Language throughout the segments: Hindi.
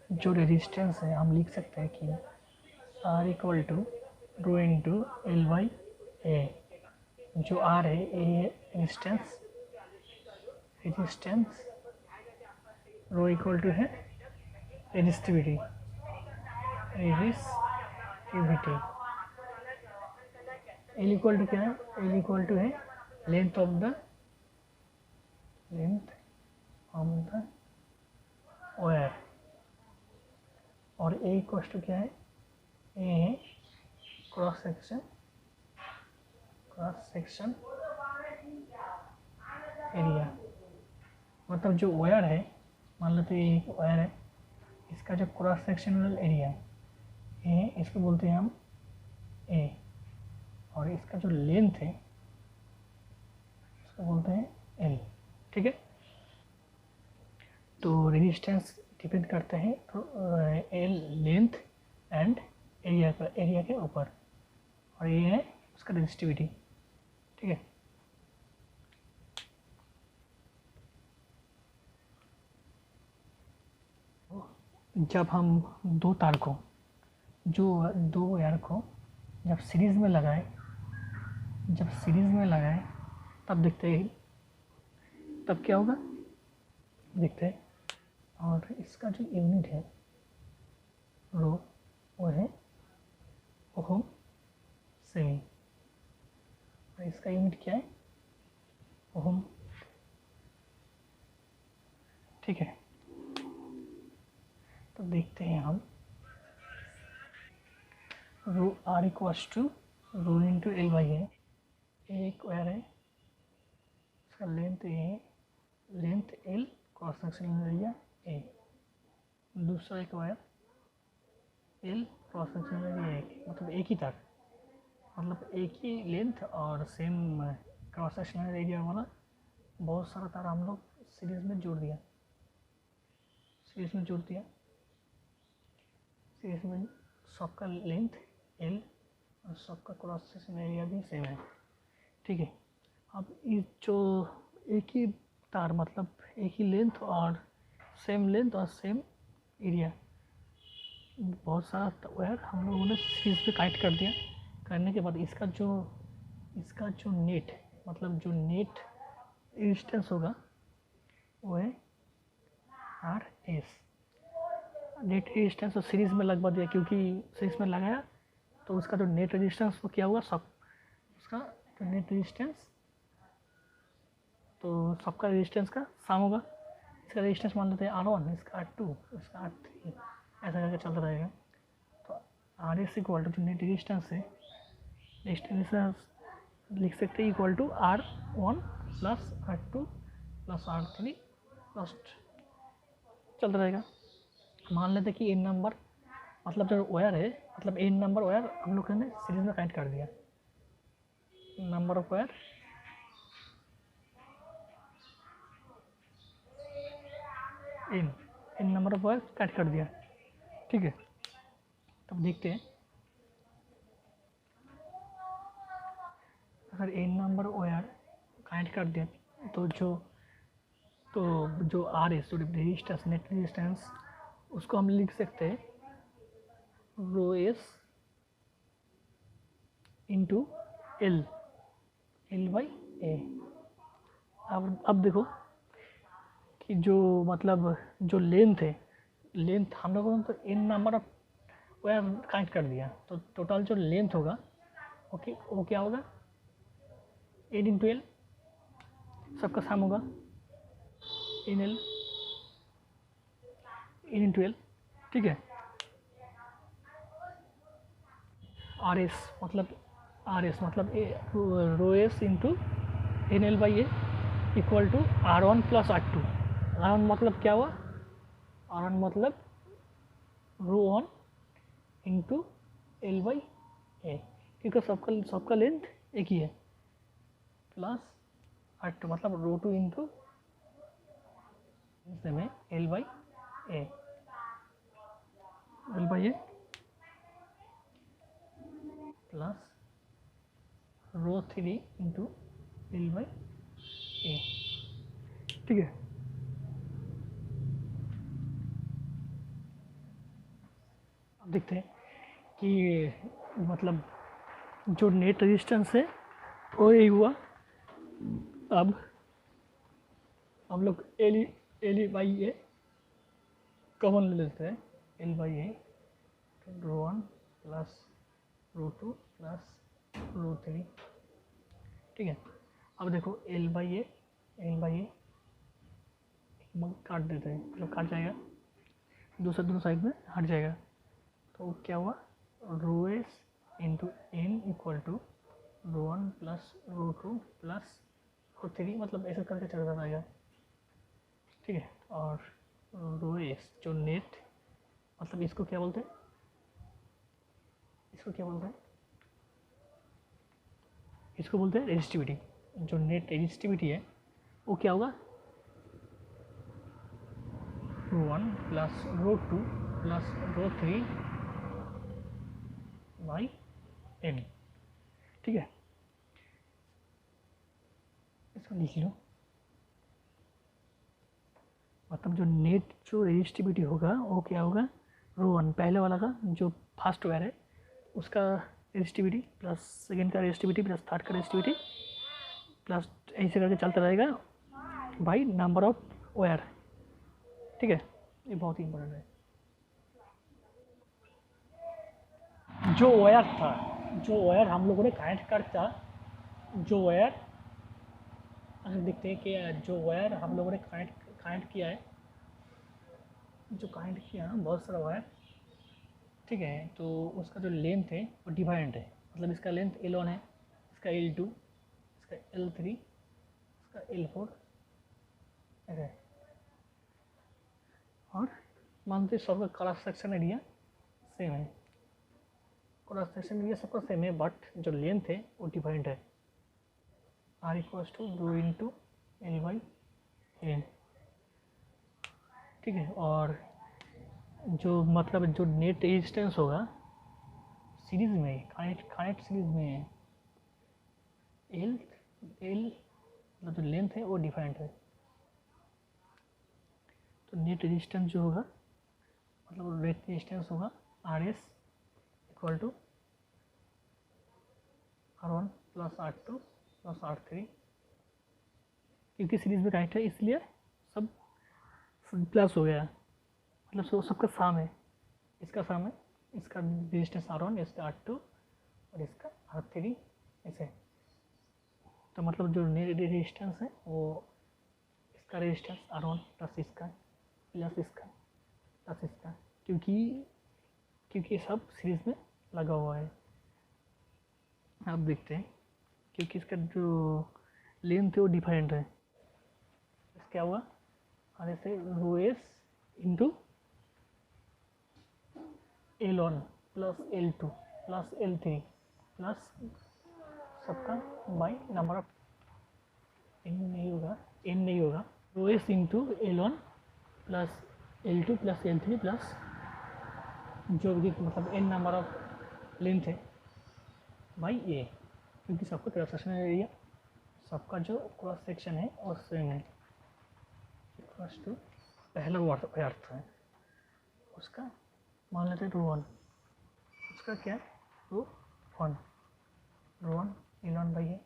जो रेजिस्टेंस है हम लिख सकते हैं कि R equal to rho into L by A. जो आर है a resistance, rho equal to है रेजिस्टिविटी, एल इक्वल टू क्या है, एल इक्वल टू है लेंथ ऑफ द वायर, और ए इक्वल टू क्या है, ए है क्रॉस सेक्शन एरिया। मतलब जो वायर है, मान लो तो ये एक वायर है, इसका जो क्रॉस सेक्शनल एरिया ए, इसको बोलते हैं हम ए, और इसका जो लेंथ है इसको बोलते हैं एल। ठीक है, तो रेजिस्टेंस डिपेंड करता है तो एल लेंथ एंड एरिया के ऊपर, और ये है उसका रेजिस्टिविटी। ठीक है, जब हम दो तार को, दो वायर को जब सीरीज में लगाए, तब देखते हैं, तब क्या होगा देखते हैं। और इसका जो यूनिट है रो, वो है ओहम सेमी, और इसका यूनिट क्या है, ओहम। ठीक है, तो देखते हैं हम, rho R equals to rho into L by A. एक वायर है, इसका लेंथ ए है, length L, cross sectional area A. दूसरा एक wire L, cross sectional area A, मतलब एक ही तार, मतलब एक ही लेंथ और सेम क्रॉस सेक्शनल एरिया वाला बहुत सारा तार हम लोग सीरीज में जोड़ दिया, सीरीज में सबका लेंथ एल और सबका क्रॉस सेक्शन एरिया भी सेम है। ठीक है, अब ये जो एक ही तार, मतलब एक ही लेंथ और सेम एरिया, बहुत सारा वायर हम लोगों ने सीरीज पे कनेक्ट कर दिया। करने के बाद इसका जो नेट, मतलब जो नेट रेजिस्टेंस होगा वो है आर एस। नेट रेजिस्टेंस तो सीरीज में लगवा दिया, क्योंकि सीरीज में लगाया तो उसका जो नेट रेजिस्टेंस वो क्या हुआ, उसका जो नेट रेजिस्टेंस, तो सबका रेजिस्टेंस का सम होगा। इसका रेजिस्टेंस मान लेते हैं R1, इसका R2, इसका R3, ऐसा करके चलता रहेगा। तो आर एस इक्वल टू जो नेट रेजिस्टेंस है, रेजिस्टेंस लिख सकते हैं equal to R1 plus R2 plus R3 plus चलता रहेगा। मान लेते कि एन नंबर, मतलब जो वायर है, मतलब एन नंबर वायर हम लोग ने सीरीज में कनेक्ट कर दिया। Number of wire N number of wire connect कर दिया। ठीक है, तब देखते हैं, अगर एन नंबर वायर कनेक्ट कर दिया तो जो आर एस, जो रेजिस्टेंस, नेट रेजिस्टेंस, उसको हम लिख सकते हैं रो एस इंटू एल बाई ए। अब देखो कि जो मतलब जो लेंथ है, लेंथ हम लोगों ने तो n number of wire connect कर दिया, तो टोटल जो लेंथ होगा ओके, वो क्या होगा, एन इंटू एल, सबका सम होगा एन इंटू एल। ठीक है, आर एस मतलब rho S into N L by A equal to R1 plus R2। R1 मतलब क्या हुआ, R1 मतलब rho one into L by A, क्योंकि सबका लेंथ एक ही है, प्लस R2 मतलब रो टू इंटू में L by A plus rho three into L by A. ठीक है, देखते हैं कि मतलब जो नेट रेजिस्टेंस है वो यही हुआ। अब हम लोग एल बाई ए कॉमन ले लेते हैं। L by A rho one plus rho two plus rho three, ठीक है। अब देखो एल बाई ए काट देते हैं, मतलब काट जाएगा, दोनों साइड में हट जाएगा। तो क्या हुआ, rho S into N equal to rho one plus rho two plus rho three, मतलब ऐसा करके चलता रहेगा, ठीक है। और रो एस जो नेट, मतलब इसको क्या बोलते हैं, इसको बोलते हैं रेजिस्टिविटी। जो नेट रेजिस्टिविटी है वो क्या होगा, rho one plus rho two plus rho three by N, ठीक है। इसको लिख लो, मतलब जो नेट जो रेजिस्टिविटी होगा वो क्या होगा, रो वन पहले वाला का जो फर्स्ट वायर है उसका रेजिस्टिविटी प्लस सेकेंड का रेजिस्टिविटी प्लस थर्ड का रेजिस्टिविटी प्लस ऐसे करके चलता रहेगा बाई नंबर ऑफ वायर, ठीक है। ये बहुत ही इंपॉर्टेंट है। जो वायर था, जो वायर हम लोगों ने कनेक्ट करता, जो वायर हम देखते हैं कि जो वायर हम लोगों ने कनेक्ट किया है, जो कनेक्ट किया ना बहुत सारा वायर, ठीक है। तो उसका जो लेंथ है वो डिफरेंट है, मतलब इसका लेंथ L1 है, इसका L2, इसका L3, इसका L4 ऐसा है। और मानते सबका क्रॉस सेक्शन एरिया सेम है, क्रॉस सेक्शन एरिया सबका सेम है, बट जो लेंथ है वो डिफरेंट है। R equals to rho into L by N, ठीक है। और जो मतलब जो नेट रेजिस्टेंस होगा सीरीज में, कनेक्ट सीरीज में एल मतलब जो लेंथ है वो डिफरेंट है। तो नेट रेजिस्टेंस जो होगा, मतलब नेट रेजिस्टेंस होगा R S equal to R1 plus R2 plus R3, क्योंकि सीरीज में कनेक्ट है इसलिए सब प्लस हो गया, मतलब सबका साम है, इसका साम है, इसका रेजिस्टेंस R1, इसका R2 और इसका R3 ऐसे। तो मतलब जो रेजिस्टेंस है वो इसका रेजिस्टेंस R1 प्लस इसका प्लस इसका प्लस इसका, क्योंकि सब सीरीज में लगा हुआ है। अब देखते हैं, क्योंकि इसका जो लेंथ है वो डिफरेंट है, क्या हुआ, और ऐसे rho S into L1 plus L2 plus L3 plus सबका बाई नंबर ऑफ एन नहीं होगा, rho S into L1 plus L2 plus L3 plus जो भी मतलब n नंबर ऑफ लेंथ है बाई ए, क्योंकि सबका क्रॉस सेक्शन एरिया, सबका जो क्रॉस सेक्शन है और सेम है। इक्वल्स टू पहला वायर है उसका मान लेते हैं रो वन, उसका क्या है rho one L1 by A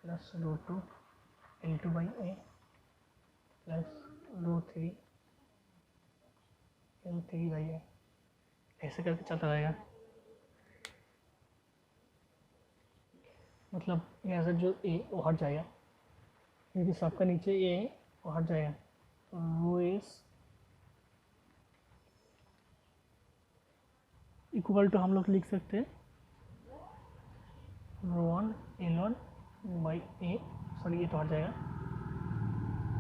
plus rho two L2 by A plus rho three L3 by A, ऐसे करके चलता रहेगा। मतलब यहाँ से जो ए वो हट जाएगा, क्योंकि सबका नीचे ए है वो हट जाएगा। तो रो एस इक्वल टू हम लोग लिख सकते हैं rho one L1 by A, sorry ये तो हट जाएगा,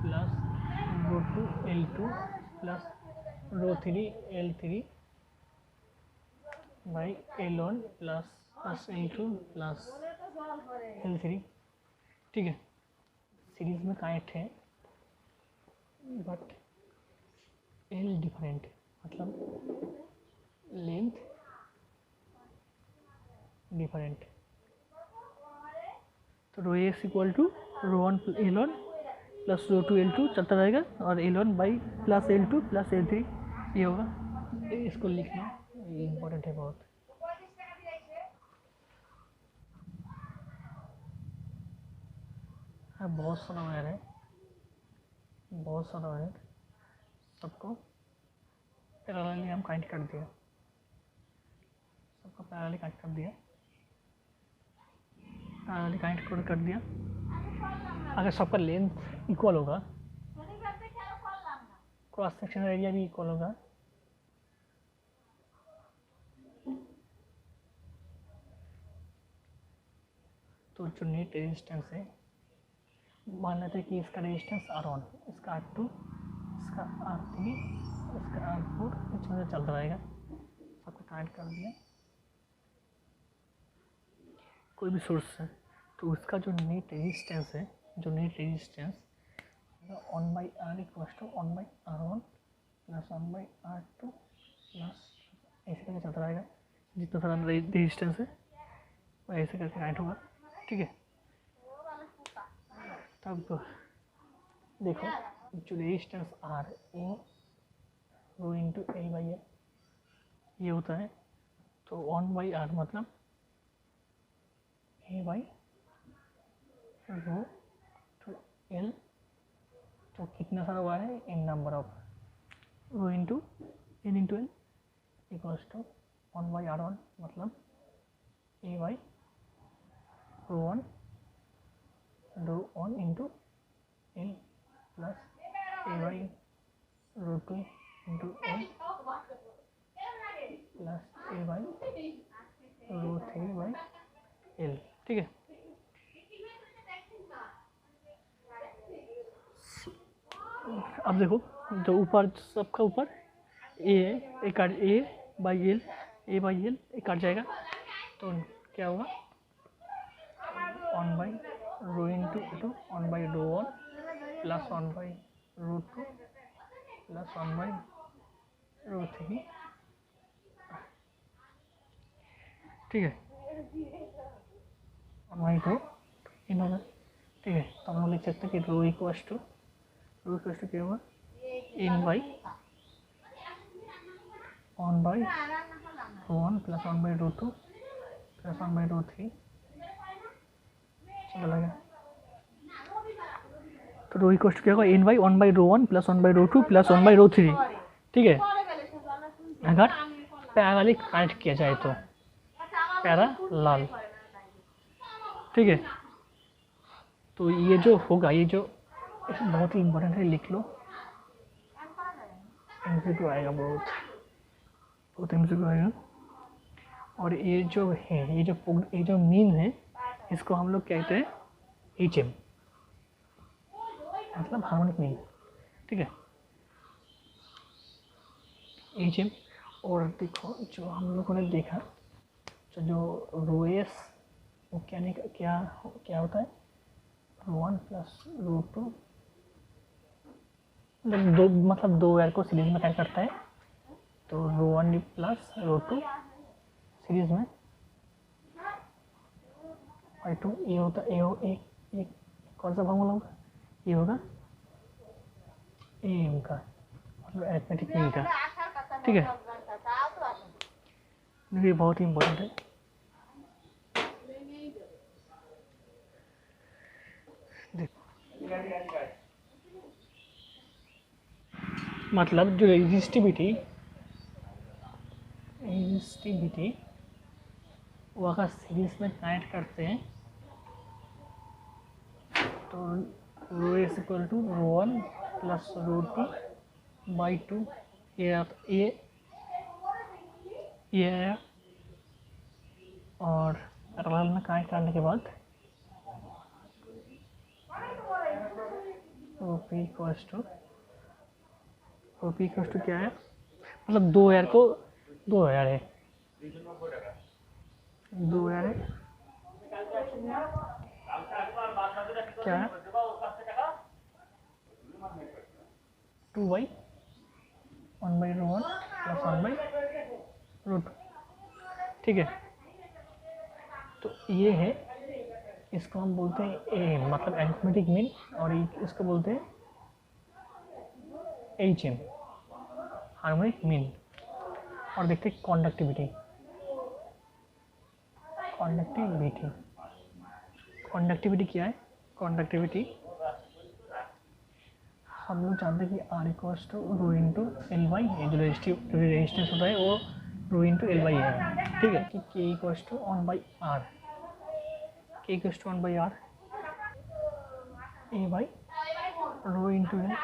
plus rho two L2 plus rho three L3 by L1 plus L2 plus L3, ठीक है। सीरीज में कनेक्ट है बट एल डिफरेंट, मतलब लेंथ डिफरेंट। तो rho S equal to rho one L1 plus rho two L2 चलता रहेगा, और L1 by plus L2 plus L3 ये होगा। इसको लिखना, ये इम्पोर्टेंट है बहुत। बहुत सारा वायर है, बहुत सारा वायर, सबको पैरेलली हम कनेक्ट कर दिया, सबको पैरेलली कनेक्ट कर दिया, पैरेलली कनेक्ट कर दिया। अगर सबका लेंथ इक्वल होगा, क्रॉस सेक्शनल एरिया भी इक्वल होगा, तो जो नेट रेजिस्टेंस है, मान लेते हैं कि इसका रेजिस्टेंस R1, इसका R2, इसका R3, इसका R4, इसमें से चलता रहेगा। सबको कनेक्ट कर दिया कोई भी सोर्स है, तो उसका जो नेट रेजिस्टेंस है, जो net resistance 1/R equals to 1/R1 plus 1/R2 plus ऐसे करके चलता रहेगा। जितना सारा रेजिस्टेंस है वो ऐसे करके कनेक्ट होगा, ठीक है। तब देखो जो रेजिस्टेंस R ए रो इंटू A/L ये होता है, तो 1/R मतलब A/रो तो L, तो कितना सारा हुआ है, in number of rho into N into L equals to 1/R1 मतलब A/रो1 इंटू L प्लस A/रो2 इंटू L प्लस A/रो3/L, ठीक है। अब देखो जो ऊपर सबका ऊपर A काट A/L कट जाएगा, तो क्या होगा 1/रो इंटू 1/रो1 प्लस 1/रो2 प्लस 1/रो3, ठीक है। 1/2 इन होगा, ठीक है। तो हम लोग लिख सकते हैं कि रो इक्वल्स टू क्या होगा, n/1/रो1 प्लस 1/रो2 प्लस 1/रो3 चला गया। तो रो इक्वल्स टू क्या होगा, n/1/रो1 प्लस 1/रो2 प्लस 1/रो3, ठीक है। अगर पैरेलली कनेक्ट किया जाए तो पैरेलल, ठीक है। तो ये जो होगा, ये जो बहुत ही इम्पोर्टेंट है, लिख लो, MCQ आएगा, बहुत MCQ आएगा। और ये जो है, ये जो मीन है, इसको हम लोग कहते हैं HM मतलब हार्मोनिक मीन, ठीक है, HM। और देखो जो हम लोगों ने देखा, तो जो रो एस वो क्या होता है, रो1 प्लस रो2 मतलब दो वायर को सीरीज में कनेक्ट करता है, तो रो1 प्लस रो2 सीरीज में और 2 ये होता है, एक कौन सा फॉर्मूला होगा, ये होगा AM का मतलब अरिथमेटिक मीन का, ठीक है। ये बहुत ही इम्पोर्टेंट है। मतलब जो रेजिस्टिविटी वो अगर सीरीज में कनेक्ट करते हैं, तो रो इज इक्वल टू रो1 प्लस रो2/2 ये आया। और पैरेलल में कनेक्ट करने के बाद OP इक्वल्स टू क्या है, मतलब दो वायर है, क्या है 2/1/रो1 प्लस 1/रो2, ठीक है। तो ये है, इसको हम बोलते हैं AM मतलब अरिथमेटिक मीन, और इसको बोलते हैं HM हार्मोनिक मीन, और देखते हैं कॉन्डक्टिविटी। कॉन्डक्टिविटी क्या है? कॉन्डक्टिविटी हम लोग जानते हैं कि R equals to rho into L by, जो रेजिस्टेंस होता है वो रो इंटू एल वाई है, ठीक है। कि के equals to 1/r, K equals to 1/r A by rho into L,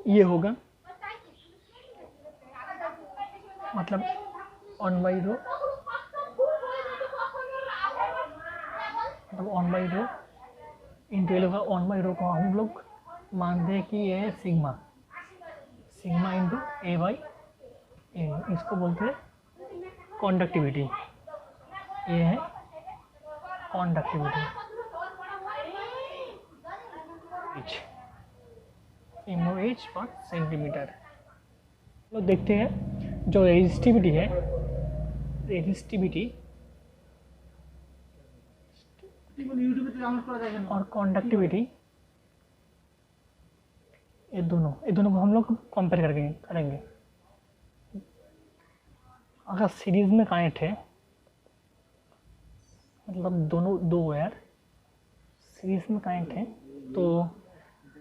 ये होगा मतलब 1/रो, मतलब 1/रो इंटू एल होगा। 1/रो को हम लोग मानते हैं कि ये है सिग्मा इंटू ए बाई ए, इसको बोलते हैं कॉन्डक्टिविटी। ये है कॉन्डक्टिविटी, एच पर सेंटीमीटर। तो देखते हैं जो रेजिस्टिविटी है, और कॉन्डक्टिविटी, ये दोनों को हम लोग कंपेयर करेंगे। अगर सीरीज में कनेक्ट है, मतलब दोनों दो वायर सीरीज में कनेक्ट है, तो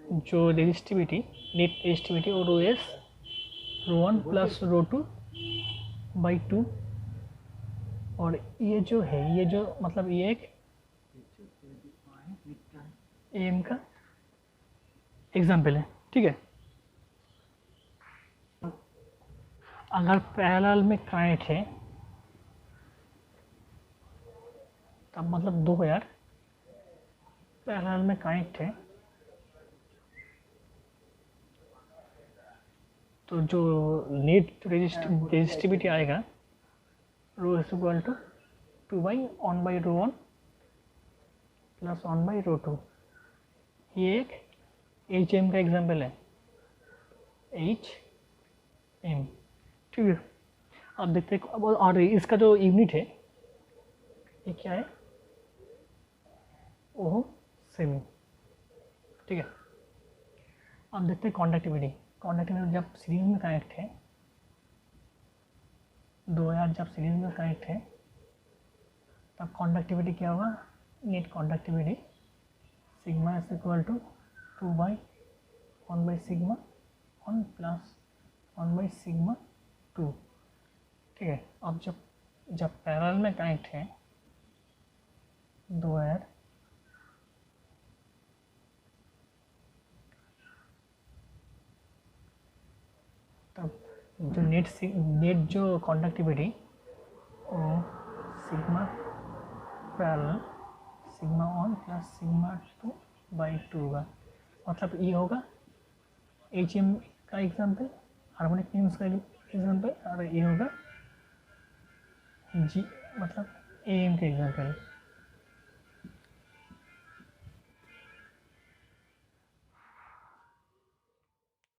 जो रेजिस्टिविटी, नेट रेजिस्टिविटी और रो एस रो 1 प्लस रो 2/2, और ये जो है, ये जो मतलब ये एक एम का एग्जाम्पल है, ठीक है। अगर पैरेलल में कनेक्ट है तब मतलब दो वायर पैरेलल में कनेक्ट है, तो जो नेट रेजिस्टिविटी आएगा रो इज इक्वल टू 2/1/रो 1 प्लस 1/रो 2। ये एक एच एम का एग्जाम्पल है, एच एम, ठीक है। अब देखते हैं, और इसका जो यूनिट है ये क्या है? ओह सेमी, ठीक है। अब देखते हैं कॉन्डक्टिविटी। जब सीरीज में कनेक्ट है, दो वायर जब सीरीज में कनेक्ट है तब कॉन्डक्टिविटी क्या होगा? Net conductivity sigma is equal to 2/1/सिग्मा 1 प्लस 1/सिग्मा 2, ठीक है। अब जब पैरेलल में कनेक्ट है दो वायर, तब जो नेट जो कॉन्डक्टिविटी वो sigma parallel sigma 1 plus sigma 2/2 होगा। मतलब ये होगा एच एम का एग्जाम्पल, हार्मोनिक मीन्स का एग्जाम्पल, और ये होगा जी मतलब ए एम का एग्जाम्पल।